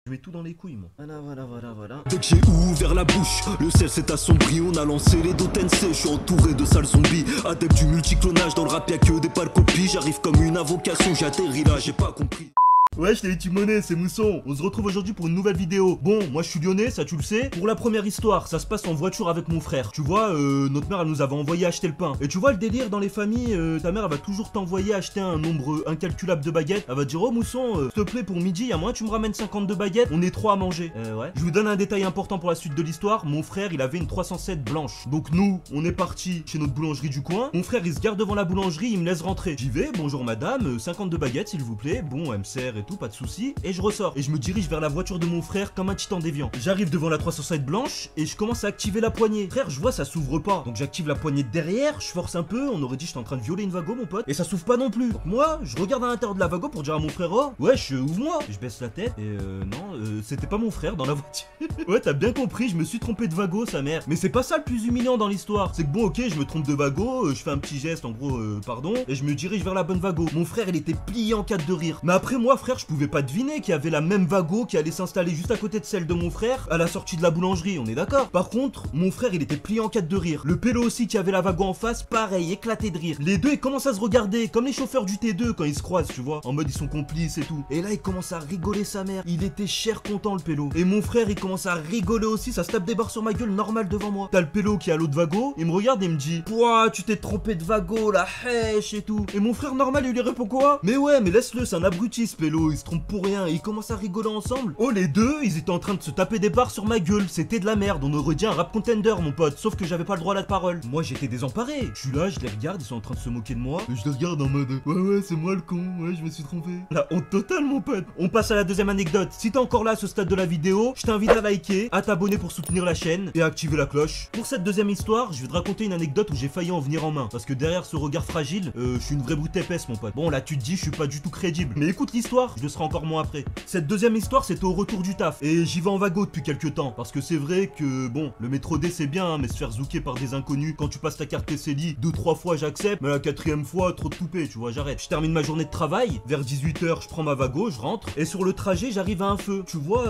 Je mets tout dans les couilles, moi. Voilà. Dès que j'ai ouvert la bouche, le ciel s'est assombri. On a lancé les Dotense, je suis entouré de sales zombies. Adepte du multiclonage, dans le rap y'a que des pâles copies. J'arrive comme une invocation, j'atterris là, j'ai pas compris. Ouais, je t'ai dit monnaie, c'est Mousson. On se retrouve aujourd'hui pour une nouvelle vidéo. Bon, moi je suis lyonnais, ça tu le sais. Pour la première histoire, ça se passe en voiture avec mon frère. Tu vois, notre mère elle nous avait envoyé acheter le pain. Et tu vois le délire dans les familles, ta mère elle va toujours t'envoyer acheter un nombre incalculable de baguettes. Elle va te dire, oh Mousson, s'il te plaît pour midi, à moins tu me ramènes 52 baguettes, on est 3 à manger. Ouais. Je vous donne un détail important pour la suite de l'histoire. Mon frère il avait une 307 blanche. Donc nous, on est parti chez notre boulangerie du coin. Mon frère il se garde devant la boulangerie, il me laisse rentrer. J'y vais, bonjour madame, 52 baguettes s'il vous plaît. Bon, elle me sert et tout, pas de soucis. Et je ressors et je me dirige vers la voiture de mon frère comme un titan déviant. J'arrive devant la 307 blanche et je commence à activer la poignée. Frère, je vois ça s'ouvre pas. Donc j'active la poignée de derrière, je force un peu, on aurait dit j'étais en train de violer une Vago mon pote. Et ça s'ouvre pas non plus. Donc moi, je regarde à l'intérieur de la Vago pour dire à mon frère, oh, wesh, ouvre-moi. Je baisse la tête et non, c'était pas mon frère dans la voiture. Ouais, t'as bien compris, je me suis trompé de Vago, sa mère. Mais c'est pas ça le plus humiliant dans l'histoire. C'est que bon, ok, je me trompe de Vago, je fais un petit geste, en gros, pardon, et je me dirige vers la bonne Vago. Mon frère, il était plié en quatre de rire. Mais après moi, frère, je pouvais pas deviner qu'il y avait la même Vago qui allait s'installer juste à côté de celle de mon frère à la sortie de la boulangerie, on est d'accord. Par contre, mon frère il était plié en quatre de rire. Le pélo aussi qui avait la Vago en face, pareil, éclaté de rire. Les deux ils commencent à se regarder comme les chauffeurs du T2 quand ils se croisent, tu vois, en mode ils sont complices et tout. Et là il commence à rigoler sa mère. Il était cher content le pélo. Et mon frère il commence à rigoler aussi, ça se tape des barres sur ma gueule normal devant moi. T'as le pélo qui est à l'autre Vago, il me regarde et me dit, pouah tu t'es trompé de Vago, la hèche et tout. Et mon frère normal il lui répond quoi? Mais ouais mais laisse-le, c'est un abruti ce pélo, il se trompe pour rien. Et ils commencent à rigoler ensemble. Oh les deux ils étaient en train de se taper des barres sur ma gueule. C'était de la merde, on aurait dit un rap contender mon pote. Sauf que j'avais pas le droit à la parole. Moi j'étais désemparé. Je suis là, je les regarde, ils sont en train de se moquer de moi. Et je les regarde en mode ouais c'est moi le con, ouais je me suis trompé. La honte totale mon pote. On passe à la deuxième anecdote. Si t'es encore là à ce stade de la vidéo, je t'invite à liker, à t'abonner pour soutenir la chaîne et à activer la cloche. Pour cette deuxième histoire, je vais te raconter une anecdote où j'ai failli en venir en main. Parce que derrière ce regard fragile, je suis une vraie brute épaisse mon pote. Bon là tu te dis je suis pas du tout crédible. Mais écoute l'histoire, je le serai encore moins après. Cette deuxième histoire c'était au retour du taf. Et j'y vais en Vago depuis quelques temps. Parce que c'est vrai que bon, le métro D c'est bien, hein, mais se faire zouker par des inconnus quand tu passes ta carte TCLI 2-3 fois j'accepte, mais la quatrième fois trop de toupé, tu vois, j'arrête. Je termine ma journée de travail, vers 18h je prends ma Vago, je rentre, et sur le trajet j'arrive à un feu. Tu vois,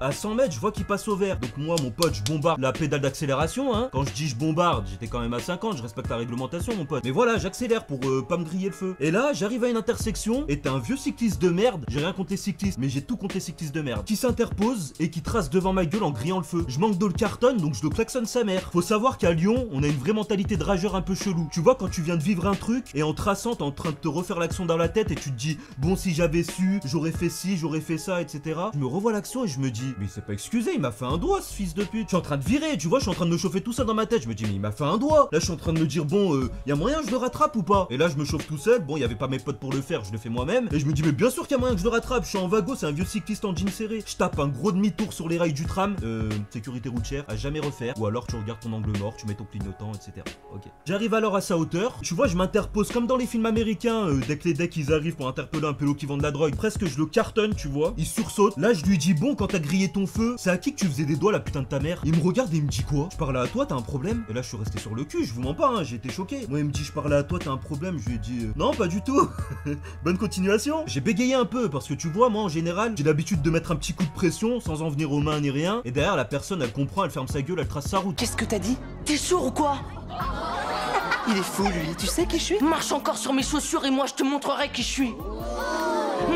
à 100 mètres je vois qu'il passe au vert. Donc moi mon pote je bombarde la pédale d'accélération, hein. Quand je dis je bombarde, j'étais quand même à 50, je respecte la réglementation mon pote. Mais voilà, j'accélère pour pas me griller le feu. Et là j'arrive à une intersection, et t'as un vieux cycliste de merde, j'ai rien contre les cyclistes, mais j'ai tout contre les cyclistes de merde, qui s'interpose et qui trace devant ma gueule en grillant le feu. Je manque de le cartonne donc je le klaxonne sa mère. Faut savoir qu'à Lyon, on a une vraie mentalité de rageur un peu chelou. Tu vois quand tu viens de vivre un truc et en traçant t'es en train de te refaire l'action dans la tête et tu te dis bon si j'avais su, j'aurais fait ci, j'aurais fait ça, etc. Je me revois l'action et je me dis mais il s'est pas excusé, il m'a fait un doigt ce fils de pute. Je suis en train de virer, tu vois, je suis en train de me chauffer tout ça dans ma tête. Je me dis mais il m'a fait un doigt. Là je suis en train de me dire bon y a moyen que je le rattrape ou pas. Et là je me chauffe tout seul, bon il y avait pas mes potes pour le faire, je le fais moi-même. Et je me dis mais bien sûr qu'il y a moyen que je le rattrape, je suis en Vago, c'est un vieux cycliste en jean serré. Je tape un gros demi-tour sur les rails du tram, sécurité routière, à jamais refaire, ou alors tu regardes ton angle mort, tu mets ton clignotant, etc. Ok. J'arrive alors à sa hauteur, tu vois, je m'interpose comme dans les films américains, dès que les decks ils arrivent pour interpeller un pélo qui vend de la drogue, presque je le cartonne, tu vois, il sursaute. Là je lui dis bon, quand t'as grillé ton feu, c'est à qui que tu faisais des doigts la putain de ta mère? Il me regarde et il me dit quoi? Je parlais à toi, t'as un problème? Et là je suis resté sur le cul, je vous mens pas, hein, j'ai été choqué. Moi il me dit je parlais à toi, t'as un problème? Je lui ai dit non pas du tout. Bonne continuation. J'ai bégayé un peu parce que tu vois, moi en général, j'ai l'habitude de mettre un petit coup de pression sans en venir aux mains ni rien. Et derrière la personne elle comprend, elle ferme sa gueule, elle trace sa route. Qu'est-ce que t'as dit? T'es sourd ou quoi? Il est fou lui, tu sais qui je suis? Marche encore sur mes chaussures et moi je te montrerai qui je suis.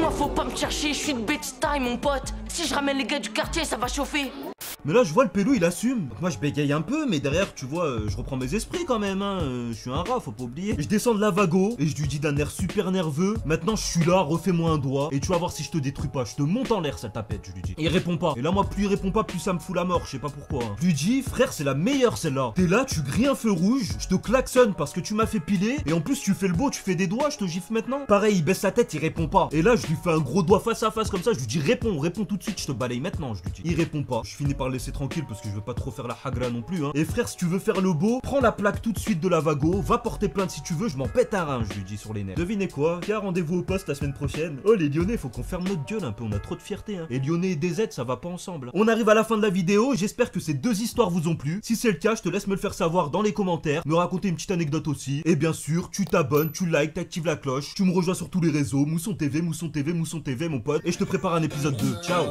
Moi faut pas me chercher, je suis de bitch time mon pote. Si je ramène les gars du quartier ça va chauffer. Mais là je vois le pélo il assume. Donc moi je bégaye un peu mais derrière tu vois je reprends mes esprits quand même hein. Je suis un rat faut pas oublier. Je descends de la Vago et je lui dis d'un air super nerveux, maintenant je suis là, refais-moi un doigt et tu vas voir si je te détruis pas, je te monte en l'air ça tapette, je lui dis. Et il répond pas. Et là moi plus il répond pas plus ça me fout la mort, je sais pas pourquoi hein. Je lui dis frère c'est la meilleure celle-là. T'es là, tu grilles un feu rouge, je te klaxonne parce que tu m'as fait piler et en plus tu fais le beau, tu fais des doigts, je te gifle maintenant. Pareil il baisse la tête, il répond pas. Et là je lui fais un gros doigt face à face comme ça, je lui dis réponds tout de suite, je te balaye maintenant, je lui dis. Il répond pas. Je finis par le laisser tranquille parce que je veux pas trop faire la hagra non plus hein. Et frère si tu veux faire le beau, prends la plaque tout de suite de la Vago, va porter plainte si tu veux, je m'en pète un rein, je lui dis sur les nerfs. Devinez quoi? Tiens rendez-vous au poste la semaine prochaine. Oh les Lyonnais faut qu'on ferme notre gueule un peu, on a trop de fierté hein. Et Lyonnais et DZ ça va pas ensemble. On arrive à la fin de la vidéo, j'espère que ces deux histoires vous ont plu. Si c'est le cas je te laisse me le faire savoir dans les commentaires, me raconter une petite anecdote aussi. Et bien sûr tu t'abonnes, tu likes, t'actives la cloche, tu me rejoins sur tous les réseaux, Mousson TV mon pote. Et je te prépare un épisode 2, ciao.